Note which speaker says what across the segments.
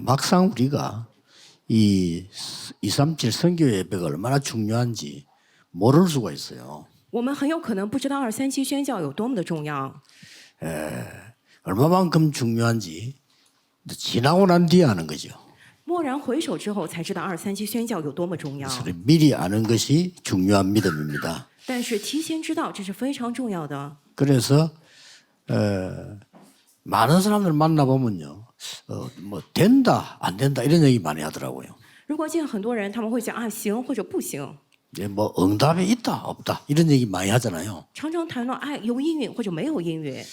Speaker 1: 막상 우리가 이 237 선교 예배가 얼마나 중요한지 모를 수가 있어요.
Speaker 2: 我们很有可能不知道237宣教有多么的重要。
Speaker 1: 얼마만큼 중요한지 지나고 난 뒤에 아는 거죠.
Speaker 2: 蓦然回首之后，才知道237宣教有多么重要。
Speaker 1: 그래서 미리 아는 것이 중요한 믿음입니다.
Speaker 2: 但是提前知道，这是非常重要的。
Speaker 1: 그래서 많은 사람들 만나보면요. 뭐 된다 안 된다 이런 얘기 많이 하더라고요.
Speaker 2: 如果见很多人，他们会讲啊行或者不行，
Speaker 1: 뭐 응답이 있다 없다 이런 얘기 많이 하잖아요.
Speaker 2: 常常谈论哎有应允或者没有应允，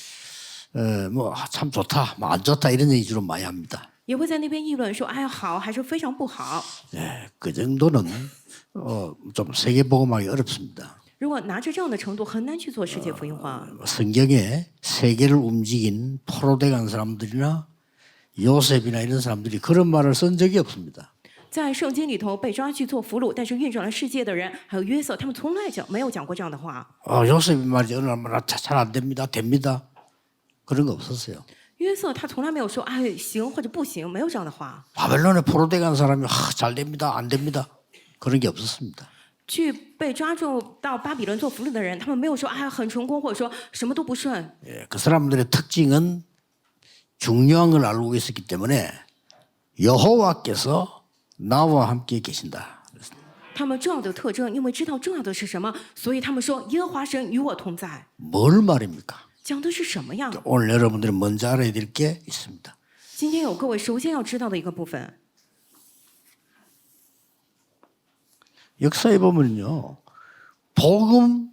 Speaker 1: 뭐 참 좋다 뭐 안 좋다 이런 얘기 주로 많이 합니다.
Speaker 2: 也会在那边议论说哎好还是非常不好。
Speaker 1: 그 정도는 좀 세계 복음하기 어렵습니다.
Speaker 2: 如果拿着这样的程度，很难去做世界福音化。
Speaker 1: 성경에 세계를 움직인 포로돼간 사람들이나 요셉이나 이런 사람들이 그런 말을 쓴 적이 없습니다.
Speaker 2: 在圣经里头被抓去做俘虏，但是运转了世界的人，还有约瑟，他们从来没有讲过这样的话。
Speaker 1: 요셉이 말이죠. 어느 날 잘 안 됩니다. 됩니다. 그런 거 없었어요.
Speaker 2: 约瑟他从来没有说哎行或者不行，没有这样的话。
Speaker 1: 바벨론에 포로돼간 사람이 잘 됩니다. 안 됩니다. 그런 게 없었습니다.
Speaker 2: 去被抓住到巴比伦做俘虏的人，他们没有说哎很成功，或者说什么都不顺。
Speaker 1: 그 사람들의 특징은 중요한 걸 알고 있었기 때문에 여호와께서 나와 함께 계신다.
Speaker 2: 他们重要的特征，因为知道重要的是什么，所以他们说耶和华神与我同在。
Speaker 1: 뭘 말입니까?
Speaker 2: 讲的是什么呀？
Speaker 1: 오늘 여러분들이 먼저 알아야 될 게 있습니다.
Speaker 2: 今天有各位首先要知道的一个部分，
Speaker 1: 역사에 보면요. 복음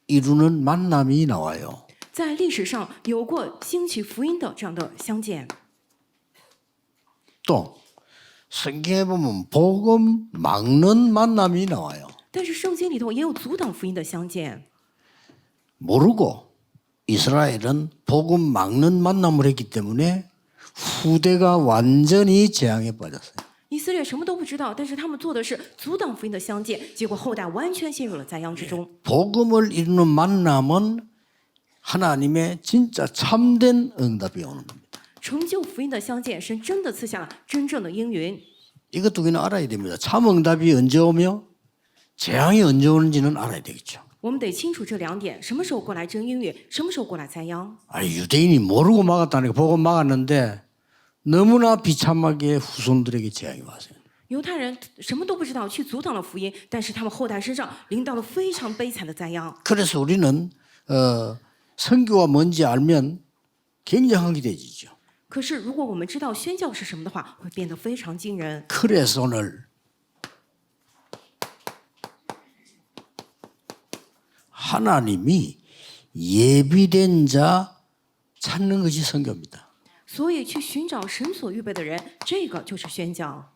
Speaker 1: 이루는 만남이 나와요.
Speaker 2: 在历史上有过兴起福音的这样的相见，
Speaker 1: 또 성경에 보면 복음 막는 만남이 나와요.
Speaker 2: 但是圣经里头也有阻挡福音的相见。
Speaker 1: 모르고 이스라엘은 복음 막는 만남을 했기 때문에 후대가 완전히 재앙에 빠졌어요.
Speaker 2: 以色列什么都不知道，但是他们做的是阻挡福音的相见，结果后代完全陷入了灾殃之中。
Speaker 1: 복음을 이루는 만남은 하나님의 진짜 참된 응답이 오는 겁니다.
Speaker 2: 成就福音的相见，神真的赐下了真正的应允。
Speaker 1: 이것 두 개는 알아야 됩니다. 참 응답이 언제 오며 재앙이 언제 오는지는 알아야 되겠죠.
Speaker 2: 我们得清楚这两点：什么时候过来真应允，什么时候过来灾殃。
Speaker 1: 유대인이 모르고 막았다니까 복음 막았는데 너무나 비참하게 후손들에게 재앙이 왔어요.
Speaker 2: 犹太人什么都不知道，去阻挡了福音，但是他们后代身上临到了非常悲惨的灾殃。
Speaker 1: 그래서 우리는 선교가 뭔지 알면 굉장히 기대지죠.
Speaker 2: 可是如果我们知道宣教是什么的话，会变得非常惊人。
Speaker 1: 그래서 오늘 하나님이 예비된 자 찾는 것이 선교입니다.
Speaker 2: 所以去寻找神所预备的人，这个就是宣教。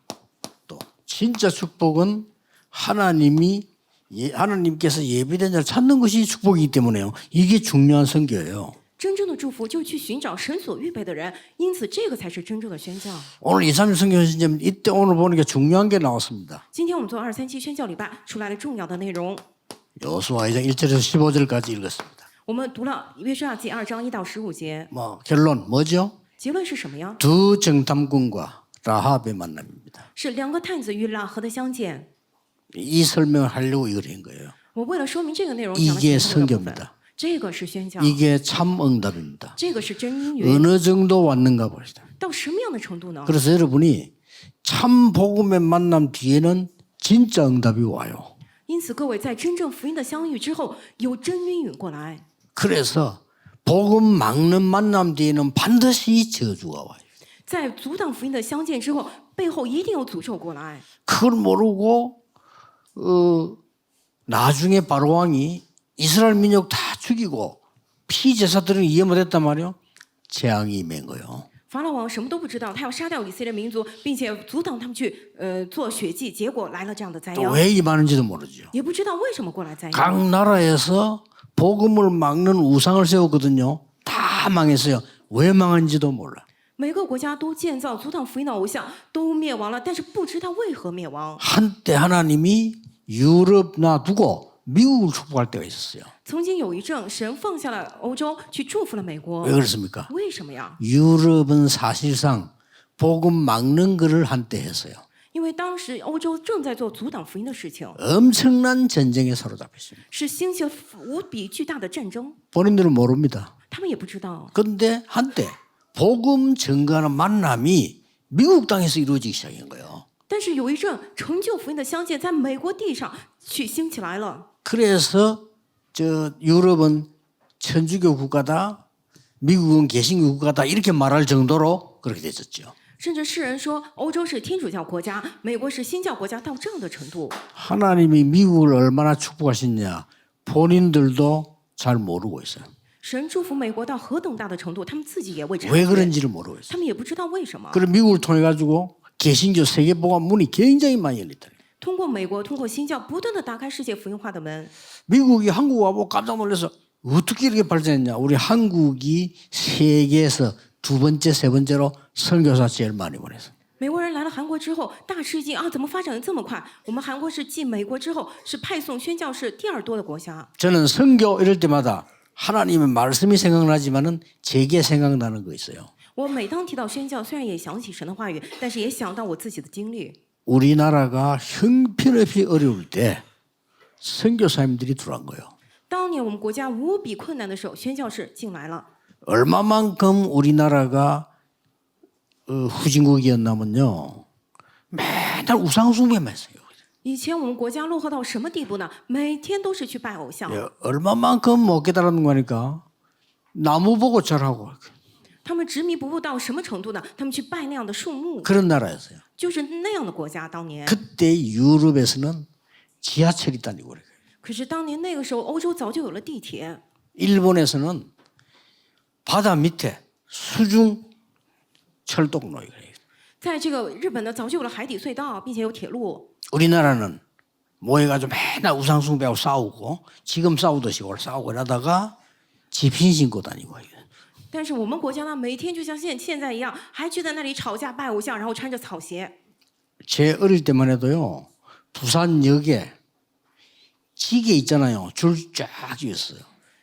Speaker 1: 또 진짜 축복은 하나님께서 예비된 자를 찾는 것이 축복이기 때문에요. 이게 중요한 선교예요.
Speaker 2: 真正的祝福就是去寻找神所预备的人，因此这个才是真正的宣教。
Speaker 1: 오늘 237 선교 시점 이때 오늘 보니까 중요한 게 나왔습니다.
Speaker 2: 今天我们做237宣教礼拜出来了重要的内容，
Speaker 1: 여호수아 2장 1절에서 15절까지 읽었습니다.
Speaker 2: 我们读了约书亚记2章1到15节，
Speaker 1: 뭐 결론 뭐죠?
Speaker 2: 结论是什么呀？
Speaker 1: 두 정탐꾼과 라합의 만남입니다.
Speaker 2: 是两个探子与拉合的相见。
Speaker 1: 이 설명을 하려고 이걸 한 거예요.
Speaker 2: 我为了说明这个内容，讲了
Speaker 1: 이게
Speaker 2: 前头的部分。
Speaker 1: 선교입니다.
Speaker 2: 这个是宣教，
Speaker 1: 이게 참 응답입니다.
Speaker 2: 这个是真因缘。
Speaker 1: 어느 정도 왔는가 봅시다.
Speaker 2: 到什么样的程度呢？
Speaker 1: 그래서 여러분이 참 복음의 만남 뒤에는 진짜 응답이 와요.
Speaker 2: 因此，各位在真正福音的相遇之后，有真因允过来。
Speaker 1: 그래서 복음 막는 만남 뒤에는 반드시 저주가 와요.
Speaker 2: 在阻挡福音的相见之后，背后一定有诅咒过来。
Speaker 1: 그걸 모르고 나중에 바로왕이 이스라엘 민족 다 죽이고 피제사들은 이해 못했단 말이에요. 재앙이 임한 거예요.
Speaker 2: 法老王什么都不知道，他要杀掉以色列民族，并且阻挡他们去做血祭，结果来了这样的灾
Speaker 1: 또
Speaker 2: 殃，
Speaker 1: 왜 임하는지도 모르죠.
Speaker 2: 也不知道为什么过来灾殃。
Speaker 1: 각 나라에서 복음을 막는 우상을 세웠거든요. 다 망했어요. 왜 망한지도 몰라.
Speaker 2: 每个国家都建造阻挡福音的偶像，都灭亡了，但是不知道为何灭亡。
Speaker 1: 한때 하나님이 유럽 놔두고 미국을 축복할 때가 있었어요.
Speaker 2: 曾经有一阵，神放下了欧洲，去祝福了美国
Speaker 1: 왜 。 그렇습니까?
Speaker 2: 为什么呀？
Speaker 1: 유럽은 사실상 복음 막는 거를 한때 했어요.
Speaker 2: 因为当时欧洲正在做阻挡福音的事情，
Speaker 1: 엄청난 전쟁에 사로잡혔습니다.
Speaker 2: 是兴起了无比巨大的战争，
Speaker 1: 본인들은 모릅니다.
Speaker 2: 他们也不知道。
Speaker 1: 그런데 한때 복음 증거하는 만남이 미국 땅에서 이루어지기 시작한 거예요.
Speaker 2: 但是有一阵成就福音的相见，在美国地上去兴起来了。
Speaker 1: 그래서 저 유럽은 천주교 국가다, 미국은 개신교 국가다 이렇게 말할 정도로 그렇게 됐었죠.
Speaker 2: 甚至世人说欧洲是天主教国家，美国是新教国家，到这样的程度。
Speaker 1: 하나님이 미국을 얼마나 축복하셨냐 본인들도 잘 모르고 있어요.
Speaker 2: 神祝福美国到何等大的程度，他们自己也未察
Speaker 1: 왜
Speaker 2: 觉，
Speaker 1: 그런지를 모르고 있어요.
Speaker 2: 他们也不知道为什么。
Speaker 1: 그래 미국을 통해 가지고 개신교 세계복음 문이 굉장히 많이 열렸다.
Speaker 2: 通过美国，通过新教，不断的打开世界福音化的门。
Speaker 1: 미국이 한국 와보고 깜짝 놀라서 어떻게 이렇게 발전했냐. 우리 한국이 세계에서 두 번째, 세 번째로 선교사 제일 많이 보냈어.
Speaker 2: 美国人来了韩国之后，大吃一惊啊！怎么发展的这么快？我们韩国是继美国之后，是派送宣教士第二多的国家。
Speaker 1: 저는 선교 이럴 때마다 하나님의 말씀이 생각나지만은 제게 생각나는 거 있어요.
Speaker 2: 我每当提到宣教，虽然也想起神的话语，但是也想到我自己的经历。
Speaker 1: 우리나라가 형편없이 어려울 때 선교사님들이 들어간 거예요.
Speaker 2: 当年我们国家无比困难的时候，宣教士进来了。
Speaker 1: 얼마만큼 우리나라가 후진국이었냐면요. 맨날 우상숭배만 했어요.
Speaker 2: 以前我们国家落后到什么地步呢？每天都是去拜偶像。
Speaker 1: 예, 얼마만큼 못 깨달은 거니까 나무 보고 절하고
Speaker 2: 他们执迷不悟到什么程度呢？他们去拜那样的树木，
Speaker 1: 그런 나라였어요.
Speaker 2: 就是那样的国家。当年，
Speaker 1: 그때 유럽에서는 지하철이 다니고 그래요.
Speaker 2: 可是当年那个时候，欧洲早就有了地铁。
Speaker 1: 일본에서는 바다 밑에 수중 철도로가 있어요.
Speaker 2: 在这个日本呢，早就有了海底隧道，并且有铁路。
Speaker 1: 우리나라는 모여가지고 맨날 우상숭배하고 싸우고 지금 싸우듯이 오늘 싸우고 이러다가 집신 신고 다니고.
Speaker 2: 但是我们国家呢，每天就像现在一样，还去在那里吵架拜偶像，然后穿着草鞋。
Speaker 1: 제 어릴 때만 해도요. 부산역에 지게 있잖아요. 줄 쫙 있어요.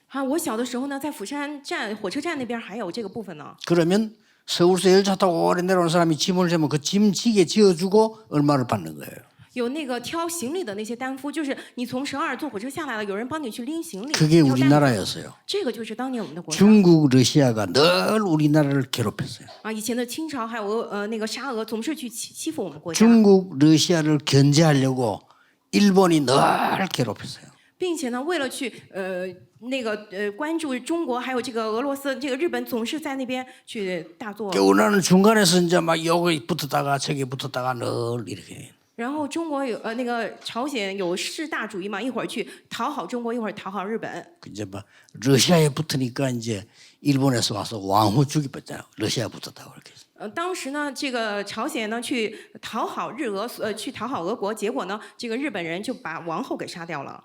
Speaker 2: 啊，我小的时候呢，在釜山站火车站那边还有这个部分呢。
Speaker 1: 그러면 서울서 열차 타고 오래 내려오는 사람이 짐을 재면 그 짐 지게 지어주고 얼마를 받는 거예요.
Speaker 2: 有那个挑行李的那些担夫，就是你从首尔坐火车下来了，有人帮你去拎行李。
Speaker 1: 그게
Speaker 2: 挑担子
Speaker 1: 우리나라였어요.
Speaker 2: 这个就是当年我们的国家
Speaker 1: 중국, 러시아가 늘 우리나라를 괴롭혔어요.
Speaker 2: 啊。以前的清朝还有那个沙俄，总是去欺负我们国家，
Speaker 1: 중국, 러시아를 견제하려고 일본이 늘 괴롭혔어요.
Speaker 2: 并且呢，为了去关注中国，还有这个俄罗斯，这个日本总是在那边去大作。
Speaker 1: 우리나라는 중간에서 이제 막 여기 붙었다가 저기 붙었다가 늘 이렇게.
Speaker 2: 然后中国有那个朝鲜有势大主义嘛，一会儿去讨好中国，一会儿讨好日本。
Speaker 1: 이제 막 러시아에 붙으니까 이제 일본에서 와서 왕후 죽이봤잖아요. 러시아에 붙었다고 그렇게.
Speaker 2: 当时呢，这个朝鲜呢去讨好去讨好俄国，结果呢，这个日本人就把王后给杀掉了。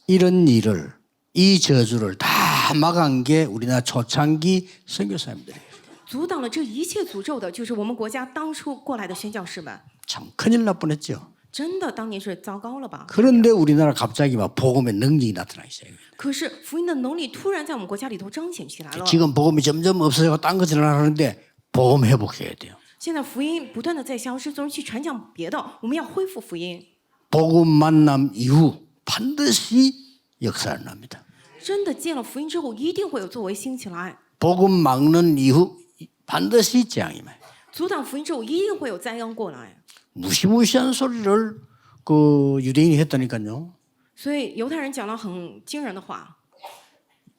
Speaker 1: 이런 일을 이 저주를 다 막은 게 우리나라 초창기 선교사님들이에요.
Speaker 2: 阻挡了这一切诅咒的，就是我们国家当初过来的宣教士们。
Speaker 1: 참 큰일 날 뻔했죠.
Speaker 2: 真的，当年是糟糕了吧？
Speaker 1: 그런데 우리나라 갑자기 막 복음의 능력이 나타나기 시작해요.
Speaker 2: 可是福音的能力突然在我们国家里头彰显起来了。
Speaker 1: 지금 복음이 점점 없어지고 딴 거 지나가는데 복음 회복해야 돼요.
Speaker 2: 现在福音不断的在消失，总是去传讲别的，我们要恢复福音。
Speaker 1: 복음 만남 이후 반드시 역사를 납니다.
Speaker 2: 真的见了福音之后，一定会有作为兴起来。
Speaker 1: 복음 막는 이후 반드시 재앙이 와요.
Speaker 2: 阻挡福音之后，一定会有灾殃过来。
Speaker 1: 무시무시한 소리를 그 유대인이 했다니까요.
Speaker 2: 所以犹太人讲了很惊人的话，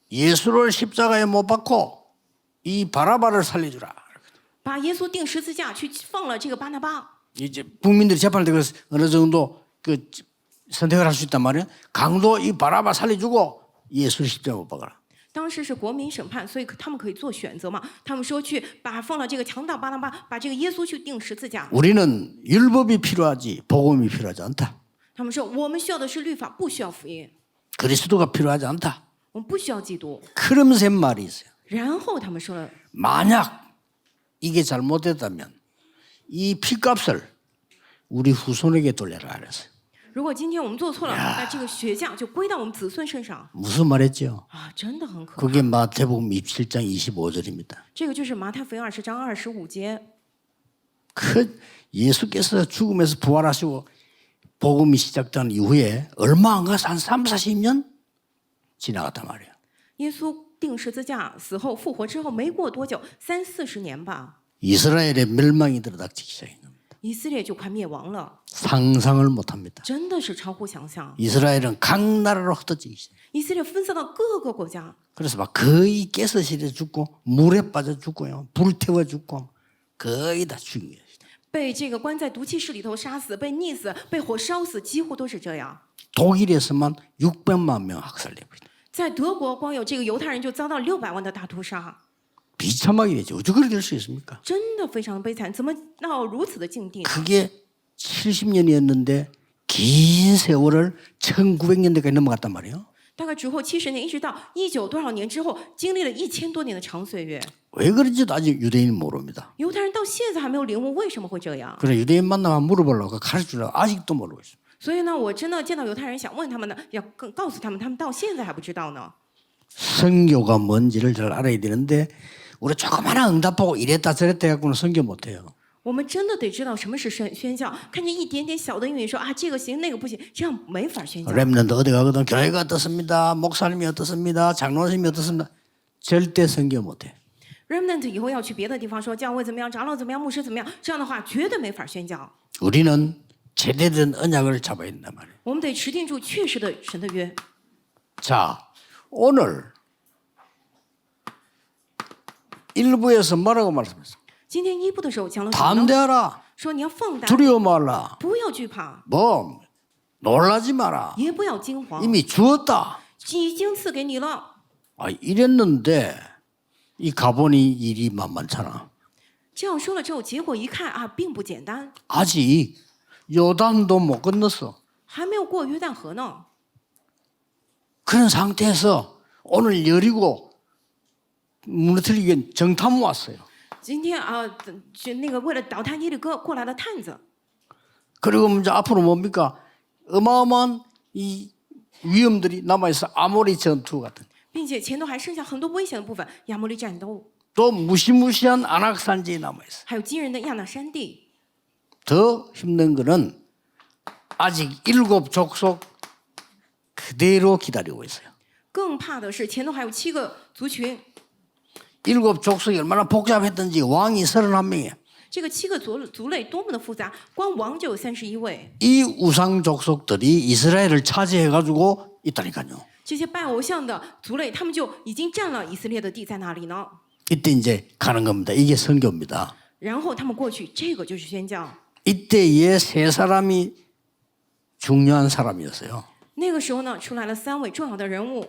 Speaker 1: 예수를 십자가에 못 박고 이 바라바를 살려주라.
Speaker 2: 把耶稣钉十字架，去放了这个巴拿巴。
Speaker 1: 이제 국민들이 재판할 때 어느 정도 그 선택을 할 수 있단 말이에요. 강도 이 바라바 살려주고 예수를 십자가에 못 박아라.
Speaker 2: 当时是国民审判，所以他们可以做选择嘛。他们说去放了这个强盗巴拿巴，把这个耶稣去钉十字架。
Speaker 1: 우리는 율법이 필요하지 복음이 필요하지 않다.
Speaker 2: 他们说我们需要的是律法，不需要福音。
Speaker 1: 그리스도가 필요하지 않다.
Speaker 2: 我们不需要基督。
Speaker 1: 그러면서 말이 있어요.
Speaker 2: 然后他们说了，
Speaker 1: 만약 이게 잘못됐다면 이 피값을 우리 후손에게 돌려라 그랬어요.
Speaker 2: 如果今天我们做错了，那这个血价就归到我们子孙身上
Speaker 1: 무슨 말했죠?
Speaker 2: 啊！真的很可怕。
Speaker 1: 그게 마태복음 27장 25절입니다.
Speaker 2: 这个就是马太福音20章25节。
Speaker 1: 그 예수께서 죽음에서 부활하시고 복음이 시작된 이후에 얼마 안 가서 한 3, 40년 지나갔단 말이에요.
Speaker 2: 耶稣定十字架死后复活之后，没过多久，30-40年吧，
Speaker 1: 이스라엘의 멸망이 들어닥치기 시작한 겁니다.
Speaker 2: 以色列就快灭亡了，
Speaker 1: 상상을 못합니다.
Speaker 2: 真的是超乎想象。
Speaker 1: 이스라엘은 각 나라로 흩어지기 시작.
Speaker 2: 以色列分散到各个国家，
Speaker 1: 그래서 막 거의 가스실에 죽고 물에 빠져 죽고요. 불 태워 죽고 거의 다 죽인 거예요.
Speaker 2: 被这个关在毒气室里头杀死，被溺死，被火烧死，几乎都是这样。
Speaker 1: 독일에서만 600만 명 학살되고 있다.
Speaker 2: 在德国，光有这个犹太人就遭到600万的大屠杀，
Speaker 1: 비참하게 되죠. 어떻게 그렇게 될 수 있습니까?
Speaker 2: 真的非常悲惨。怎么到如此的境地呢？
Speaker 1: 그게 70년이었는데 긴 세월을 1900년대까지 넘어갔단 말이에요.
Speaker 2: 大概之后70年，一直到19多少年之后，经历了1000多年的长岁月。
Speaker 1: 왜 그런지도 아직 유대인은 모릅니다.
Speaker 2: 犹太人到现在还没有领悟为什么会这样。
Speaker 1: 그래 유대인 만나면 물어보려고 가르쳐주려고 아직도 모르고 있어요.
Speaker 2: 所以呢，我真的见到犹太人想问他们呢，要告诉他们，他们到现在还不知道呢。
Speaker 1: 선교가 뭔지를 잘 알아야 되는데 우리 조그마한 응답하고 이랬다 저랬다 해갖고는 선교 못해요.
Speaker 2: 我们真的得知道什么是宣教，看见一点点小的应允说啊这个行那个不行，这样没法宣教。
Speaker 1: 렘넌트 어디 가거든 교회가 어떻습니다. 목사님이 어떻습니다. 장로님이 어떻습니다. 절대 선교 못해.
Speaker 2: Remnant 以后要去别的地方说教会怎么样，长老怎么样，牧师怎么样，这样的话绝对没法宣教。
Speaker 1: 우리는 제대된 언약을 잡아야 된단 말이에요.
Speaker 2: 我们得持定住确实的神的约。
Speaker 1: 자, 오늘 일부에서 뭐라고 말씀했어요?
Speaker 2: 今天一部的时候讲了什么呢？
Speaker 1: 담대하라.
Speaker 2: 说你要放胆，
Speaker 1: 두려워 말라.
Speaker 2: 不要惧怕，
Speaker 1: 뭐 놀라지 마라.
Speaker 2: 也不要惊慌，
Speaker 1: 이미 주었다.
Speaker 2: 已经赐给你了。
Speaker 1: 아, 이랬는데 이 가보니 일이 만만찮아.
Speaker 2: 这样说了之后，结果一看啊，并不简单，
Speaker 1: 아직 요단도 못 건넜어.
Speaker 2: 还没有过约旦河呢。
Speaker 1: 그런 상태에서 오늘 여리고 무너뜨리기 위해 정탐 왔어요.
Speaker 2: 今天啊，就那个为了倒塌耶利哥过来了探子，
Speaker 1: 그리고 이제 앞으로 뭡니까? 어마어마한 이 위험들이 남아있어. 아모리 전투 같은.
Speaker 2: 并且前头还剩下很多危险的部分，亚摩利战斗，
Speaker 1: 또 무시무시한 안악산지에 남아있어.
Speaker 2: 还有惊人的亚纳山地。
Speaker 1: 더 힘든 거는 아직 7 족속 그대로 기다리고 있어요.
Speaker 2: 更怕的是前头还有7个族群，
Speaker 1: 7 족속이 얼마나 복잡했던지 왕이 31명이에요.
Speaker 2: 这个7个族类多么的复杂，光王就有31位。
Speaker 1: 이 우상 족속들이 이스라엘을 차지해가지고 있다니까요.
Speaker 2: 这些拜偶像的族类，他们就已经占了以色列的地在哪里呢？
Speaker 1: 이때 이제 가는 겁니다. 이게 선교입니다.
Speaker 2: 然后他们过去，这个就是宣教。
Speaker 1: 이때에 3사람이 중요한 사람이었어요.
Speaker 2: 那个时候呢，出来了3位重要的人物。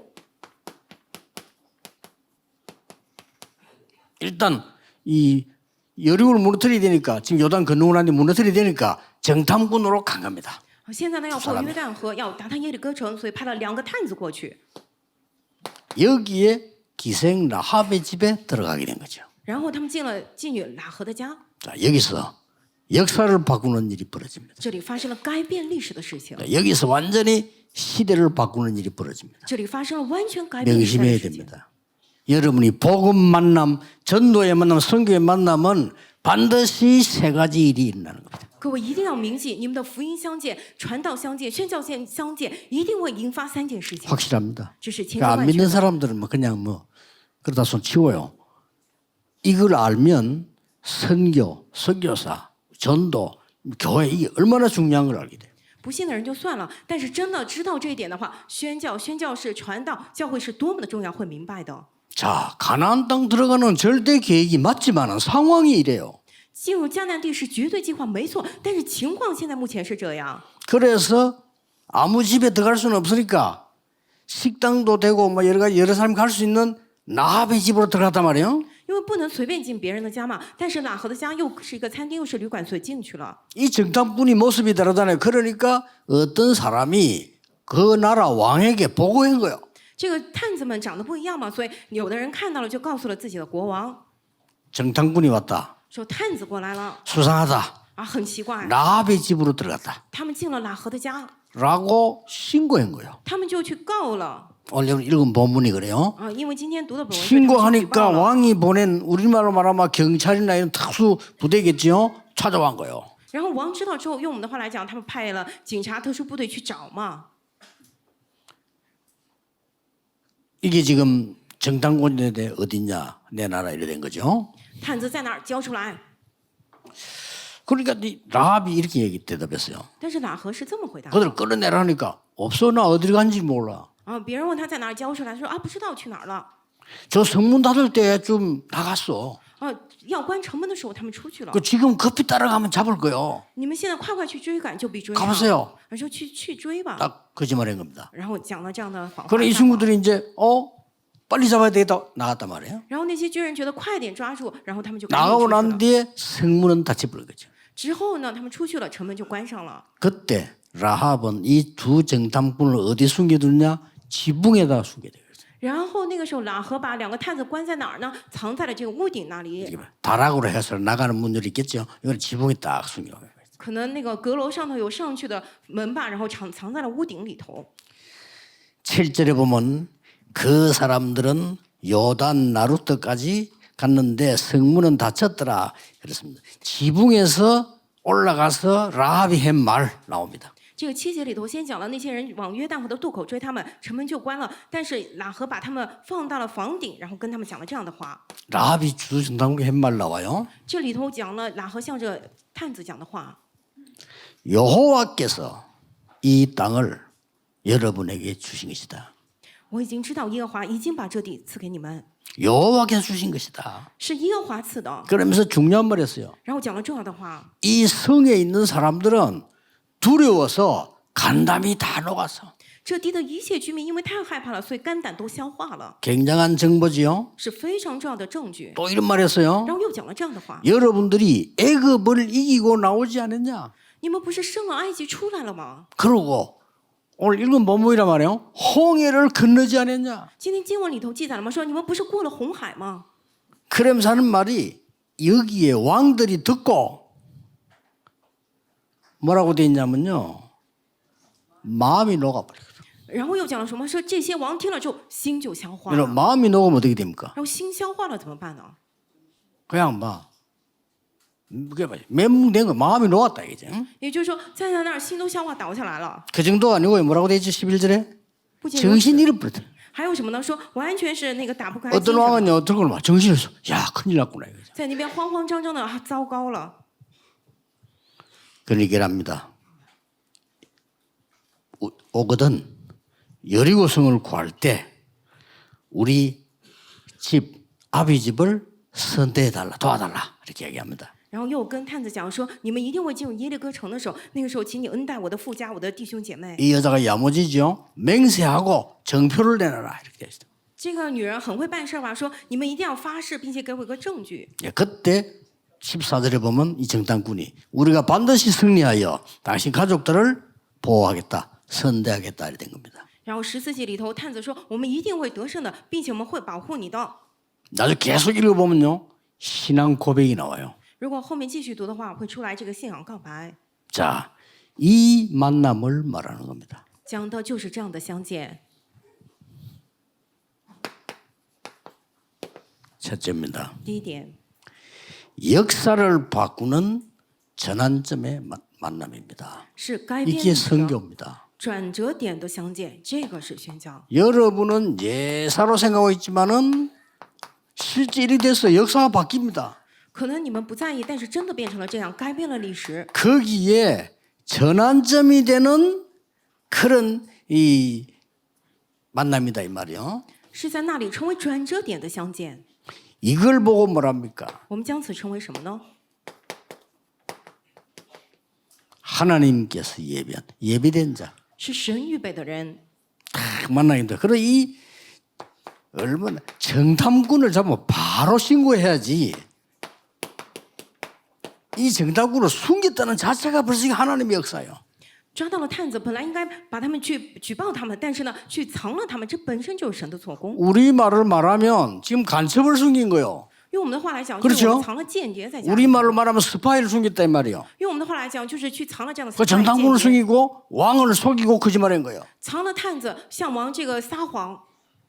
Speaker 1: 일단 이 여리고를 무너뜨려야 되니까 지금 요단 건너고 나니 무너뜨려야 되니까 정탐꾼으로 간 겁니다.
Speaker 2: 现在呢，要过约旦河，要打探耶利哥城，所以派了2个探子过去。
Speaker 1: 여기에 기생 라합의 집에 들어가게 된 거죠.
Speaker 2: 然后他们进了妓女喇合的家，
Speaker 1: 자, 여기서 역사를 바꾸는 일이 벌어집니다.
Speaker 2: 这里发生了改变历史的事情，
Speaker 1: 자, 여기서 완전히 시대를 바꾸는 일이 벌어집니다.
Speaker 2: 这里发生了完全改变历史的
Speaker 1: 명심해야
Speaker 2: 事情。
Speaker 1: 됩니다. 여러분이 복음 만남, 전도의 만남, 선교의 만남은 반드시 3가지 일이 일어나는 겁니다.
Speaker 2: 各位一定要铭记，你们的福音相见、传道相见、宣教相见，一定会引发3件事情，
Speaker 1: 확실합니다.
Speaker 2: 这是千
Speaker 1: 그러니까
Speaker 2: 真
Speaker 1: 안
Speaker 2: 万
Speaker 1: 믿는
Speaker 2: 确。
Speaker 1: 사람들은 뭐 그냥 뭐 그러다 손 치워요. 이걸 알면 선교, 선교사, 전도, 교회 이게 얼마나 중요한 걸 알게 돼요.
Speaker 2: 不信的人就算了，但是真的知道这一点的话，宣教士、传道、教会是多么的重要，会明白的。
Speaker 1: 자, 가나안 땅 들어가는 절대 계획이 맞지만은 상황이 이래요.
Speaker 2: 进入迦南地是绝对计划没错，但是情况现在目前是这样。
Speaker 1: 그래서 아무 집에 들어갈 수는 없으니까 식당도 되고 뭐 여러 사람이 갈 수 있는 라합의 집으로 들어갔단 말이에요.
Speaker 2: 因为不能随便进别人的家嘛，但是喇合的家又是一个餐厅，又是旅馆，所以进去了。
Speaker 1: 이 정탐꾼이 모습이 다르잖아요. 그러니까 어떤 사람이 그 나라 왕에게 보고한 거예요.
Speaker 2: 这个探子们长得不一样嘛，所以有的人看到了就告诉了自己的国王，
Speaker 1: 정탐꾼이 왔다.
Speaker 2: 说探子过来了
Speaker 1: 수상하다.
Speaker 2: 啊，很奇怪，
Speaker 1: 라합의 집으로 들어갔다.
Speaker 2: 他们进了喇合的家，
Speaker 1: 라고 신고한 거예요.
Speaker 2: 他们就去告了
Speaker 1: 오늘 읽은 본문이 그래요.
Speaker 2: 啊，因为今天读的本文是他们去举
Speaker 1: 신고하니까
Speaker 2: 报了
Speaker 1: 왕이 보낸 우리말로 말하면 경찰이나 이런 특수 부대겠죠. 찾아간 거예요.
Speaker 2: 然后王知道之后，用我们的话来讲，他们派了警察特殊部队去找嘛。
Speaker 1: 이게 지금 정탐꾼에 대해 어딨냐 내놔라 이래 된 거죠.
Speaker 2: 探子在哪儿？交出来。
Speaker 1: 그러니까 이 라합이 이렇게 대답했어요.
Speaker 2: 但是喇合是这么回答。
Speaker 1: 그들 끌어내라니까 없어 나 어디 간지 몰라.
Speaker 2: 别人问他在哪儿，交出来，他说不知道去哪儿了。
Speaker 1: 저 성문 닫을 때좀 나갔어.
Speaker 2: 要关城门的时候，他们出去了。
Speaker 1: 그 지금 급히 따라가면 잡을 거요.
Speaker 2: 你们现在快去追赶，就比追上。
Speaker 1: 가보세요.
Speaker 2: 说去追吧。
Speaker 1: 딱 거짓말한 겁니다.
Speaker 2: 然后讲了这样的谎话。
Speaker 1: 그래 이 친구들이 이제 빨리 잡아야 되겠다 나갔단 말이에요.
Speaker 2: 然后那些军人觉得快点抓住，然后他们就赶紧
Speaker 1: 나가고
Speaker 2: 出去
Speaker 1: 난
Speaker 2: 了。
Speaker 1: 뒤에 성문은 닫혀버린 거죠.
Speaker 2: 之后呢，他们出去了，城门就关上了。
Speaker 1: 그때 라합은 이 두 정탐꾼을 어디 숨겨두냐? 지붕에다 숨겨둬요.
Speaker 2: 然后那个时候，喇合把两个探子关在哪儿呢？藏在了这个屋顶那里。
Speaker 1: 다락으로 해서 나가는 문들이 있겠죠. 이걸 지붕에 딱 숨겨요.
Speaker 2: 可能那个阁楼上头有上去的门吧，然后藏在了屋顶里头。
Speaker 1: 7절에 보면 그 사람들은 요단 나루터까지 갔는데 성문은 닫혔더라. 그렇습니다. 지붕에서 올라가서 라합이 한 말 나옵니다.
Speaker 2: 这个7节里头先讲了那些人往约旦河的渡口追他们，城门就关了。但是喇合把他们放到了房顶，然后跟他们讲了这样的话。
Speaker 1: 라합이 주정탐꾼 한 말 나와요.
Speaker 2: 这里头讲了喇合向着探子讲的话。
Speaker 1: 여호와께서 이 땅을 여러분에게 주신 것이다.
Speaker 2: 我已经知道耶和华已经把这地赐给你们，
Speaker 1: 여호와께서 주신 것이다.
Speaker 2: 是耶和华赐的。
Speaker 1: 그러면서 중요한 말 했어요.
Speaker 2: 然后讲了重要的话。
Speaker 1: 이 성에 있는 사람들은 두려워서 간담이 다 녹았어.
Speaker 2: 这地的一切居民因为太害怕了，所以肝胆都消化了，
Speaker 1: 굉장한 정보지요.
Speaker 2: 是非常重要的证据。
Speaker 1: 또 이런 말 했어요.
Speaker 2: 然后又讲了这样的话：
Speaker 1: 여러분들이 애굽을 이기고 나오지 않았냐?
Speaker 2: 你们不是胜了埃及出来了吗？
Speaker 1: 그러고 오늘 읽은 본문이란 말이에요. 홍해를 건너지 않았냐?
Speaker 2: 今天经文里头记载了吗？说你们不是过了红海吗？
Speaker 1: 그러면서 하는 말이 여기에 왕들이 듣고 뭐라고 돼 있냐면요. 마음이 녹아버려요.
Speaker 2: 然后又讲了什么？说这些王听了之后心就消化
Speaker 1: 여러분
Speaker 2: 了。
Speaker 1: 마음이 녹으면 어떻게 됩니까?
Speaker 2: 然后心消化了怎么办呢？
Speaker 1: 그냥 그게 멘붕된 거 마음이 녹았다 이제.
Speaker 2: 也就是说，站在那儿心都消化倒下来了。
Speaker 1: 그 정도가 아니고 뭐라고 돼 있죠? 11절에
Speaker 2: 不仅如
Speaker 1: 정신
Speaker 2: 此，
Speaker 1: 잃어버렸다.
Speaker 2: 还有什么呢？说完全是那个打不开精
Speaker 1: 어떤
Speaker 2: 神，
Speaker 1: 왕은요 들고 막 정신을 써. 야 큰일 났구나 이거죠.
Speaker 2: 在那边慌慌张张的糟糕了。
Speaker 1: 그런 얘기를 합니다. 오거든 여리고성을 구할 때 우리 집 아비 집을 선대해달라 도와달라 이렇게 얘기합니다.
Speaker 2: 然后又跟探子讲说，你们一定会进入耶利哥城的时候，那个时候请你恩待我的父家，我的弟兄姐妹。
Speaker 1: 이 여자가 야무지죠. 맹세하고 정표를 내놔라 이렇게 돼 있어요.
Speaker 2: 这个女人很会办事吧？说你们一定要发誓，并且给我一个证据。
Speaker 1: 예, 그때 14절에 보면 이 정탐꾼이 우리가 반드시 승리하여 당신 가족들을 보호하겠다, 선대하겠다 이렇게 된 겁니다.
Speaker 2: 然后14节里头，探子说我们一定会得胜的，并且我们会保护你的。
Speaker 1: 나중에 계속 읽어보면요. 신앙 고백이 나와요.
Speaker 2: 如果后面继续读的话，会出来这个信仰告白，
Speaker 1: 자, 이 만남을 말하는 겁니다.
Speaker 2: 讲的就是这样的相见。
Speaker 1: 첫째입니다.
Speaker 2: 第一点，
Speaker 1: 역사를 바꾸는 전환점의 만남입니다.
Speaker 2: 是改变
Speaker 1: 이게
Speaker 2: 历史的
Speaker 1: 선교입니다.
Speaker 2: 转折点的相见，这个是宣教。
Speaker 1: 여러분은 예사로 생각하고 있지만은 실제 일이 돼서 역사가 바뀝니다.
Speaker 2: 可能你们不在意，但是真的变成了这样，改变了历史。
Speaker 1: 거기에 전환점이 되는 그런 이 만남이다 이 말이요.
Speaker 2: 是在那里成为转折点的相见。
Speaker 1: 이걸 보고 뭐랍니까?
Speaker 2: 我们将此称为什么呢？
Speaker 1: 하나님께서 예비된 자.
Speaker 2: 是神预备的人。
Speaker 1: 딱 만나겠다. 그래 이 얼마나 정탐꾼을 잡으면 바로 신고해야지. 이 정탐꾼을 숨겼다는 자체가 벌써 이게 하나님의 역사예요.
Speaker 2: 抓到了探子，本来应该把他们去举报他们，但是呢，去藏了他们，这本身就是神的做工。
Speaker 1: 우리 말을 말하면 지금 간첩을 숨긴 거요.
Speaker 2: 用我们的话来讲，
Speaker 1: 그렇죠
Speaker 2: 就是我们藏了间谍在家里。
Speaker 1: 우리 말로 말하면 스파이를 숨겼다 이 말이요.
Speaker 2: 用我们的话来讲，就是去藏了这样的
Speaker 1: 그
Speaker 2: 间谍
Speaker 1: 정탐꾼을 숨기고 왕을 속이고 거짓말한 거예요.
Speaker 2: 藏了探子，向王这个撒谎。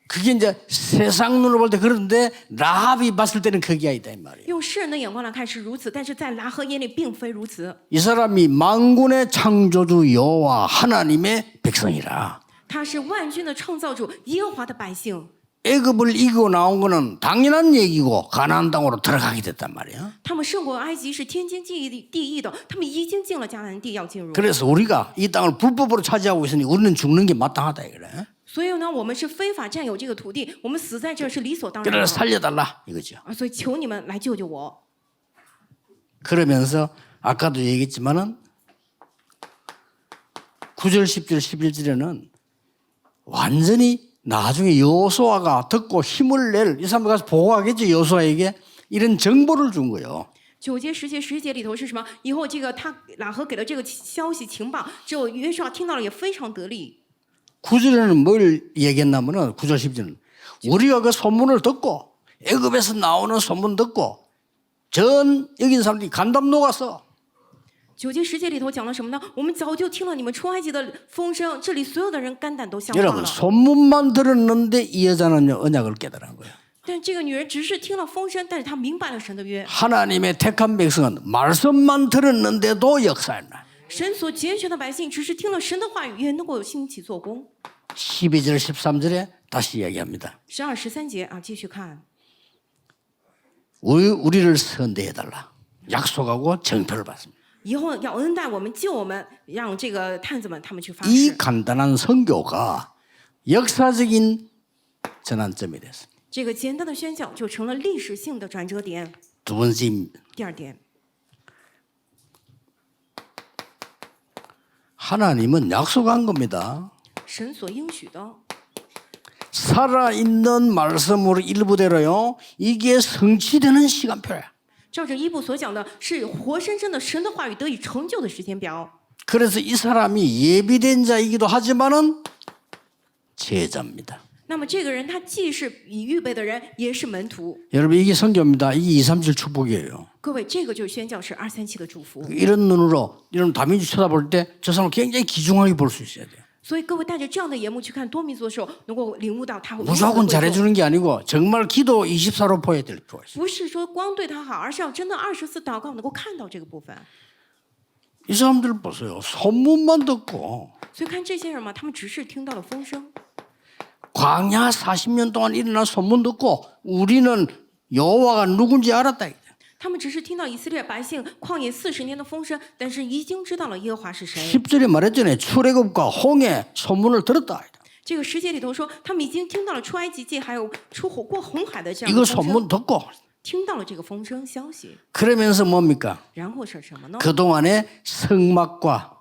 Speaker 1: 그게 이제 세상 눈으로 볼 때 그런데 라합이 봤을 때는 그게 아니다 이 말이에요.
Speaker 2: 用世人的眼光来看是如此，但是在拉合眼里并非如此。
Speaker 1: 이 사람이 만군의 창조주 여호와 하나님의 백성이라.
Speaker 2: 他是万军的创造主，耶和华的百姓。
Speaker 1: 애굽을 이기고 나온 거는 당연한 얘기고 가나안 땅으로 들어가게 됐단 말이야.
Speaker 2: 他们胜过埃及是天经地义的，他们已经进了迦南地，要进入。
Speaker 1: 그래서 우리가 이 땅을 불법으로 차지하고 있으니 우리는 죽는 게 마땅하다 이거래.
Speaker 2: 所以呢，我们是非法占有这个土地，我们死在这是理所当然
Speaker 1: 그래서
Speaker 2: 的。
Speaker 1: 살려달라 이거죠.
Speaker 2: 所以求你们来救救我。
Speaker 1: 그러면서 아까도 얘기했지만은 9절, 10절, 11절에는 완전히 나중에 여호수아가 듣고 힘을 낼 이 사람이 가서 보고하겠죠. 여호수아에게 이런 정보를 준 거예요.
Speaker 2: 9节、10节、11节里头是什么？以后这个他拉合给了这个消息情报，之后约书亚听到了也非常得力。
Speaker 1: 9절에는 뭘 얘기했냐면은 9절, 10절은 우리가 그 소문을 듣고 애굽에서 나오는 소문 듣고 전 여긴 사람들이 간담 녹았어.
Speaker 2: 9节、10节里头讲了什么呢？我们早就听了你们出埃及的风声，这里所有的人肝胆都消化
Speaker 1: 여러분
Speaker 2: 了。
Speaker 1: 소문만 들었는데 이 여자는요 언약을 깨달은 거예요.
Speaker 2: 但这个女人只是听了风声，但是她明白了神的约。
Speaker 1: 하나님의 택한 백성은 말씀만 들었는데도 역사했나.
Speaker 2: 神所拣选的百姓，只是听了神的话语，也能够兴起做工。
Speaker 1: 12절, 13절에 다시 얘기합니다.
Speaker 2: 12、13节啊，继续看。
Speaker 1: 우리를 선대해달라. 약속하고 정표를 받습니다.
Speaker 2: 以后要恩待我们，救我们，让这个探子们他们去发
Speaker 1: 이
Speaker 2: 誓。
Speaker 1: 간단한 선교가 역사적인 전환점이 됐습니다.
Speaker 2: 这个简单的宣教就成了历史性的转折点。
Speaker 1: 두 번째,
Speaker 2: 第二点，
Speaker 1: 하나님은 약속한 겁니다.
Speaker 2: 神所应许的，
Speaker 1: 살아있는 말씀으로 일부대로요. 이게 성취되는 시간표야.
Speaker 2: 照着一部所讲的，是活生生的神的话语得以成就的时间表。
Speaker 1: 그래서 이 사람이 예비된 자이기도 하지만은 제자입니다.
Speaker 2: 那么这个人他既是已预备的人，也是门徒。
Speaker 1: 여러분 이게 선교입니다. 이게 2, 3, 7 축복이에요.
Speaker 2: 各位，这个就是宣教士2、3、7的祝福。
Speaker 1: 이런 눈으로 이런 다민주 쳐다볼 때 저 사람을 굉장히 귀중하게 볼 수 있어야 돼요.
Speaker 2: 所以各位带着这样的眼目去看多民族的时候，能够领悟到他会
Speaker 1: 무조건 잘해주는 게 아니고 정말 기도 24로 보여야 될 필요가 있어요.
Speaker 2: 不是说光对他好，而是要真的24祷告能够看到这个部分。
Speaker 1: 이 사람들 보세요. 소문만 듣고
Speaker 2: 所以看这些人嘛，他们只是听到了风声。
Speaker 1: 광야 40년 동안 일어난 소문 듣고 우리는 여호와가 누군지 알았다.
Speaker 2: 他们只是听到以色列百姓旷野40年的风声，但是已经知道了耶和华是谁。
Speaker 1: 10절에 말했잖아요. 출애굽과 홍해 소문을 들었다.
Speaker 2: 这个10节里头说，他们已经听到了出埃及记，还有过红海的这样
Speaker 1: 이거
Speaker 2: 的风声，
Speaker 1: 소문 듣고
Speaker 2: 听到了这个风声消息。
Speaker 1: 그러면서 뭡니까?
Speaker 2: 然后是什么呢？
Speaker 1: 그동안의 성막과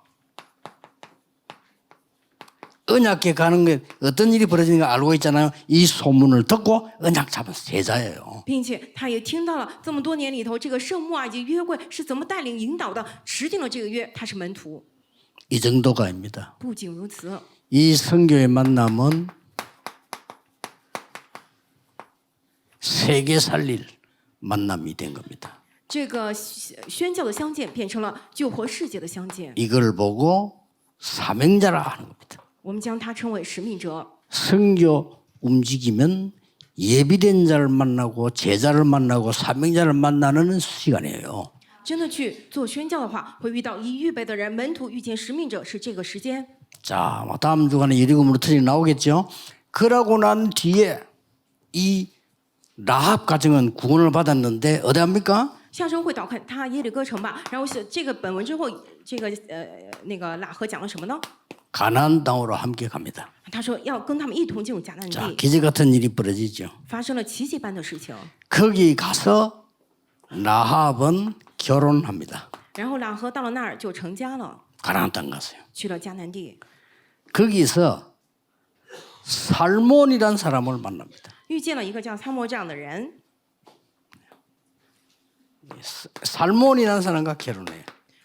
Speaker 1: 언약궤 가는 게 어떤 일이 벌어지는가 알고 있잖아요. 이 소문을 듣고 언약 잡은 제자예요.
Speaker 2: 并且他也听到了这么多年里头，这个圣幕啊以及约柜是怎么带领引导的，持定了这个约，他是门徒。
Speaker 1: 이 정도가 아닙니다.
Speaker 2: 不仅如此，
Speaker 1: 이 성교의 만남은 세계 살릴 만남이 된 겁니다.
Speaker 2: 这个宣教的相见变成了救活世界的相见。
Speaker 1: 이걸 보고 사명자라 하는 겁니다.
Speaker 2: 我们将他称为使命者。
Speaker 1: 성교 움직이면 예비된 자를 만나고 제자를 만나고 사명자를 만나는 시간이에요.
Speaker 2: 真的去做宣教的话，会遇到已预备的人，门徒遇见使命者，是这个时间。
Speaker 1: 자, 다음 주간에 유리금으로 틀이 나오겠죠. 그러고 난 뒤에 이 라합 가정은 구원을 받았는데 어디 합니까?
Speaker 2: 下周会导看他耶利哥城吧。然后是这个本文之后，这个那个拉合讲了什么呢？
Speaker 1: 가나안 땅으로 함께 갑니다.
Speaker 2: 他说要跟他们一同进入迦南
Speaker 1: 자,
Speaker 2: 地，
Speaker 1: 기적 같은 일이 벌어지죠.
Speaker 2: 发生了奇迹般的事情。
Speaker 1: 거기 가서 라합은 결혼합니다.
Speaker 2: 然后拉合到了那儿就成家了，
Speaker 1: 가나안 땅 갔어요.
Speaker 2: 去了迦南地，
Speaker 1: 거기서 살몬이란 사람을 만납니다.
Speaker 2: 遇见了一个叫参摩这样的人。
Speaker 1: 살몬이라는 사람과 결혼해요.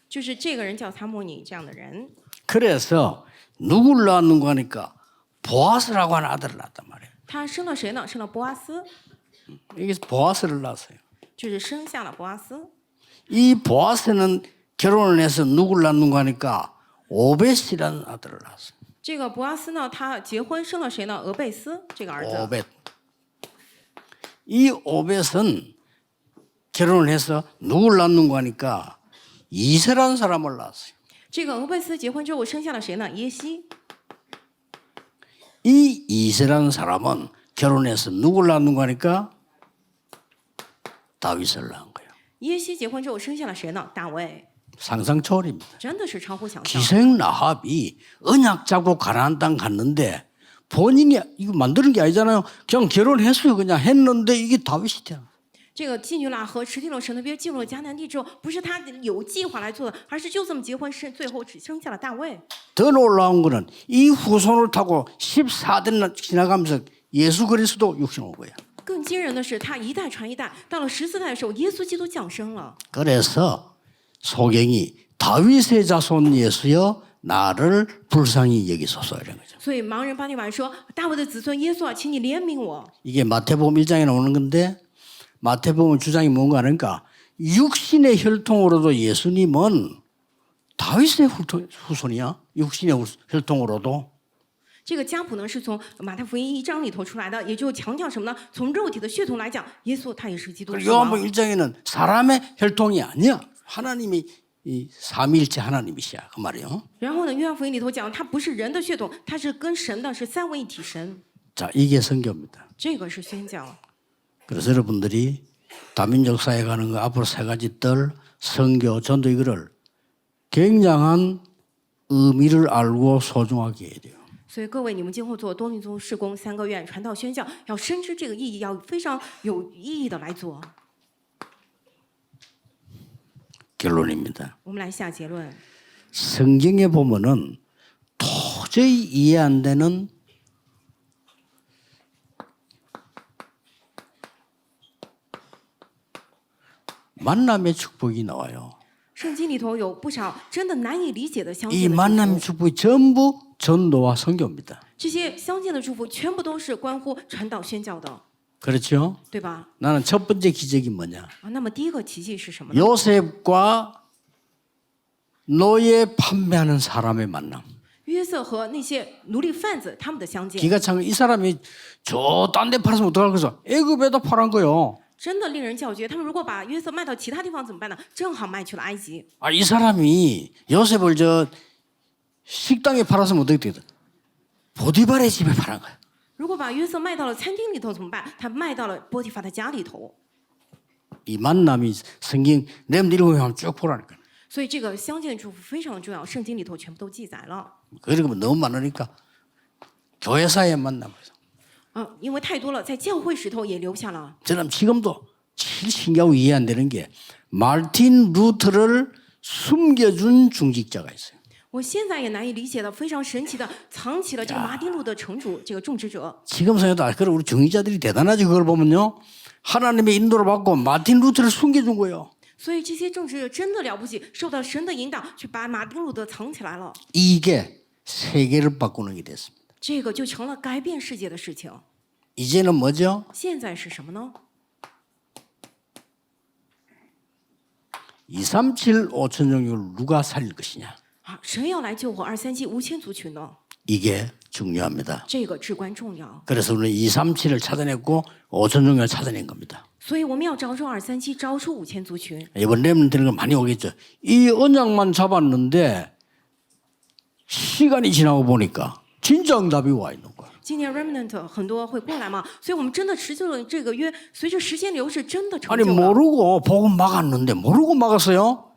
Speaker 2: 就是这个人叫参摩尼这样的人。
Speaker 1: 그래서 누굴 낳았는가 하니까 보아스라고 하는 아들을 낳았단 말이에요.
Speaker 2: 他生了谁呢？生了波阿斯，
Speaker 1: 여기서 보아스를 낳았어요.
Speaker 2: 就是生下了波阿斯。
Speaker 1: 이 보아스는 결혼을 해서 누굴 낳는가 하니까 오벳이라는 아들을 낳았어요.
Speaker 2: 这个博阿斯呢，他结婚生了谁呢？俄贝斯这个儿子。
Speaker 1: 오벳. 이 오벳은 결혼을 해서 누굴 낳는가 하니까 이세라는 사람을 낳았어요.
Speaker 2: 这个俄贝斯结婚之后生下了谁呢？耶西。
Speaker 1: 이 이세라는 사람은 결혼해서 누굴 낳는가 하니까 다윗을 낳은 거예요.
Speaker 2: 耶西结婚之后生下了谁呢？大卫。
Speaker 1: 상상 초월입니다.
Speaker 2: 真的是超乎想象。
Speaker 1: 기생 라합이 언약 잡고 가나안 땅 갔는데 본인이 이거 만드는 게 아니잖아요. 그냥 결혼했어요. 그냥 했는데 이게 다윗이 되는.
Speaker 2: 这个妓女喇合持定了神的约，进入了迦南地之后，不是他有计划来做的，而是就这么结婚生，最后只生下了大卫。
Speaker 1: 더 놀라운 거는 이 후손을 타고 14대 지나가면서 예수 그리스도 육신 온 거예요.
Speaker 2: 更惊人的是，他一代传一代，到了14代的时候，耶稣基督降生了。
Speaker 1: 그래서 소경이 다윗의 자손 예수여 나를 불쌍히 여기소서 이런 거죠.
Speaker 2: 所以盲人巴提马说：“大卫的子孙耶稣啊，请你怜悯我。
Speaker 1: 이게 마태복음 1장에 나오는 건데 마태복음 주장이 뭔가 하니까 육신의 혈통으로도 예수님은 다윗의 후손이야. 육신의 혈통으로도.
Speaker 2: 这个家谱呢是从马太福音1章里头出来的，也就强调什么呢？从肉体的血统来讲，耶稣他也是基督之王。
Speaker 1: 요한복음 1장에는 사람의 혈통이 아니야. 하나님이 이 삼위일체 하나님이시야 그 말이에요.
Speaker 2: 然后呢，约翰福音里头讲，他不是人的血统，他是跟神的，是三位一体神。
Speaker 1: 자, 이게 선교입니다.
Speaker 2: 这个是宣教。
Speaker 1: 그래서 여러분들이 다민족 사회 가는 거 앞으로 세 가지 뜰 선교, 전도 이거를 굉장한 의미를 알고 소중하게 해야 돼요.
Speaker 2: 所以各位，你们今后做多民族事工3个月，传道宣教，要深知这个意义，要非常有意义的来做。
Speaker 1: 결론입니다.
Speaker 2: 我们来下结论。
Speaker 1: 성경에 보면은 도저히 이해 안 되는 만남의 축복이 나와요.
Speaker 2: 圣经里头有不少真的难以理解的相
Speaker 1: 이
Speaker 2: 见的祝
Speaker 1: 만남의
Speaker 2: 福，
Speaker 1: 축복이 전부 전도와 선교입니다.
Speaker 2: 这些相见的祝福全部都是关乎传道宣教的，
Speaker 1: 그렇죠?
Speaker 2: 对吧？
Speaker 1: 나는 첫 번째 기적이 뭐냐?
Speaker 2: 啊，那么第一个奇迹是什么呢？
Speaker 1: 요셉과 노예 판매하는 사람의 만남.
Speaker 2: 约瑟和那些奴隶贩子他们的相见，
Speaker 1: 기가 찬 이 사람이 저 딴 데 팔았으면 어떡할 거서 애굽에다 팔은 거요.
Speaker 2: 真的令人叫绝。他们如果把约瑟卖到其他地方怎么办呢？正好卖去了埃及。
Speaker 1: 아, 이 사람이 요셉을 저 식당에 팔았으면 어떻게 되겠다? 보디발의 집에 팔은 거야.
Speaker 2: 如果把约瑟卖到了餐厅里头怎么办？他卖到了波提乏的家里头。
Speaker 1: 이 만남이 성경 내면 읽어보면 쭉 보라니까.
Speaker 2: 所以这个相见的祝福非常重要，聖經里頭全部都記載了。
Speaker 1: 그리고 너무 많으니까 교회사의 만남에서.
Speaker 2: 因為太多了，在教會時頭也留下了。
Speaker 1: 저는 지금도 제일 신기하고 이해 안 되는 게 마틴 루터를 숨겨준 중직자가 있어요.
Speaker 2: 我现在也难以理解的，非常神奇的，藏起了这个马丁路的城主，这个种植者。
Speaker 1: 지금 생각도 그래 우리 중직자들이 대단하죠. 그걸 보면요. 하나님의 인도를 받고 마틴 루터를 숨겨준 거예요.
Speaker 2: 所以这些种植者真的了不起，受到神的引导，去把马丁路德藏起来了。
Speaker 1: 이게 세계를 바꾸는 게 됐습니다.
Speaker 2: 这个就成了改变世界的事情。
Speaker 1: 이제는 뭐죠?
Speaker 2: 现在是什么呢？
Speaker 1: 237 5천 종족을 누가 살릴 것이냐.
Speaker 2: 啊，谁要来救活237 5000族群呢？
Speaker 1: 이게 중요합니다.
Speaker 2: 这个至关重要。
Speaker 1: 그래서 우리는 237을 찾아냈고 5천 종족을 찾아낸 겁니다.
Speaker 2: 所以我们要找出237，找出5000族群。
Speaker 1: 이번 렘는 되는 거 많이 오겠죠. 이 언약만 잡았는데 시간이 지나고 보니까 진짜 응답이 와 있는 거야.
Speaker 2: 今年 remnant 很多会过来嘛，所以我们真的持久了这个约，随着时间流逝，真的成
Speaker 1: 아니
Speaker 2: 就了。
Speaker 1: 모르고 복음 막았는데 모르고 막았어요.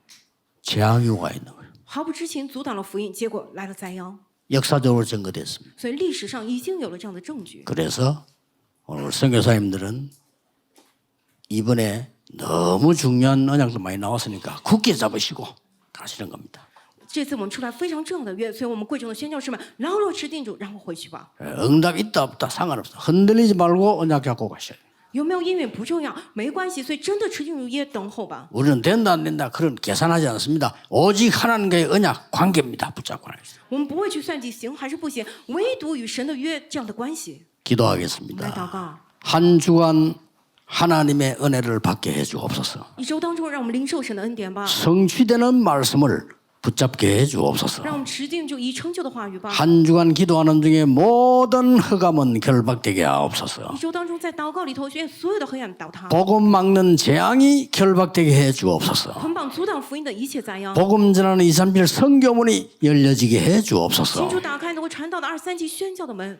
Speaker 1: 재앙이 와 있는 거예요.
Speaker 2: 毫不知情阻挡了福音，结果来了灾殃。
Speaker 1: 역사적으로 증거됐습니다.
Speaker 2: 所以历史上已经有了这样的证据。
Speaker 1: 그래서 오늘 선교사님들은 이번에 너무 중요한 언약도 많이 나왔으니까 굳게 잡으시고 가시는 겁니다.
Speaker 2: 这次我们出来非常重要的约，所以我们贵重的宣教士们牢牢持定主，然后回去吧。
Speaker 1: 응답 있다 없다 상관없어. 흔들리지 말고 언약 잡고 가셔야 돼요.
Speaker 2: 有没有应允不重要，没关系，所以真的持定主约，等候吧。
Speaker 1: 우리는 된다 안 된다 그런 계산하지 않습니다. 오직 하나님과의 언약 관계입니다. 붙잡고 나가세요
Speaker 2: 我们不会去算计行还是不行，唯独与神的约这样的关系。
Speaker 1: 기도하겠습니다.
Speaker 2: 来祷告，
Speaker 1: 한 주간 하나님의 은혜를 받게 해주옵소서.
Speaker 2: 一周当中，让我们领受神的恩典吧。
Speaker 1: 성취되는 말씀을 붙잡게 해 주옵소서.
Speaker 2: 让我们持定就已成就的话语吧。
Speaker 1: 한 주간 기도하는 중에 모든 흑암은 결박되게 하옵소서.
Speaker 2: 一周当中，在祷告里头，愿所有的黑暗倒塌，
Speaker 1: 복음 막는 재앙이 결박되게 해 주옵소서.
Speaker 2: 捆绑阻挡福音的一切灾殃。
Speaker 1: 복음 전하는 237 선교문이 열려지게 해
Speaker 2: 清
Speaker 1: 주옵소서.
Speaker 2: 楚打开能够传道的23级宣教的门。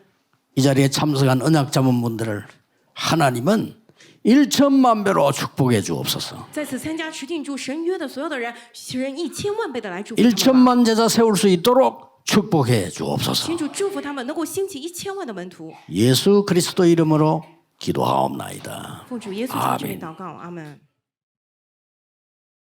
Speaker 1: 이 자리에 참석한 언약 자문분들을 하나님은 1천만 배로 축복해 주옵소서.
Speaker 2: 在此参加持定住神约的所有的人，神1000万倍的来祝福他们吧。
Speaker 1: 1천만 제자 세울 수 있도록 축복해 주옵소서.
Speaker 2: 请主祝福他们，能够兴起1000万的门徒。
Speaker 1: 예수 그리스도 이름으로 기도하옵나이다.
Speaker 2: 奉主耶稣基督之名祷告，阿门。